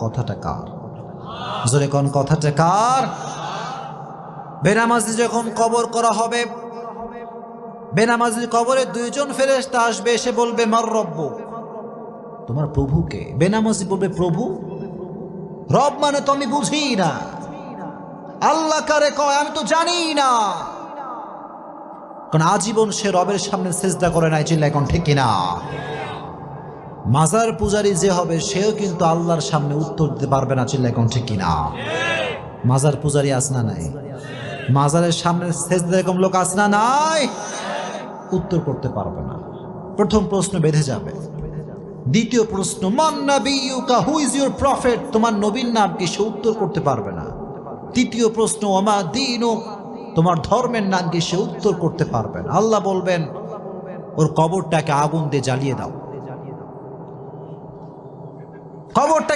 কথাটা কার? জোরে কোন কথাটা কার? বেনামাজি যখন কবর করা হবে, বেনামাজির কবরে দুইজন ফেরেশতা আসবে, এসে বলবে মার রব্বু, তোমার প্রভুকে। বেনামাজি বলবে প্রভু? রব মানে তো আমি বুঝি না, আল্লাহ কারে কয় আমি তো জানি না। কারণ আজীবন সে রবের সামনে সিজদা করে নাই, চিল্লা এখন ঠিক কিনা? মাজার পূজারী যে হবে সেও কিন্তু আল্লাহর সামনে উত্তর দিতে পারবে না, চিল্লা এখন ঠিক কিনা? মাজার পূজারী আছে না নাই? মাজারের সামনে সিজদা এরকম লোক আছে না নাই? উত্তর করতে পারবে না। প্রথম প্রশ্ন বেঁধে যাবে। দ্বিতীয় প্রশ্ন মান নাবিয়ুকা, হু ইজ ইউর প্রফেট, তোমার নবীর নাম কি? সে উত্তর করতে পারবে না। তৃতীয় প্রশ্ন ওমা দীনুক, তোমার ধর্মের নাম কি? সে উত্তর করতে পারবে না। আল্লাহ বলবেন ওর কবরটাকে আগুন দিয়ে জ্বালিয়ে দাও। কবরটা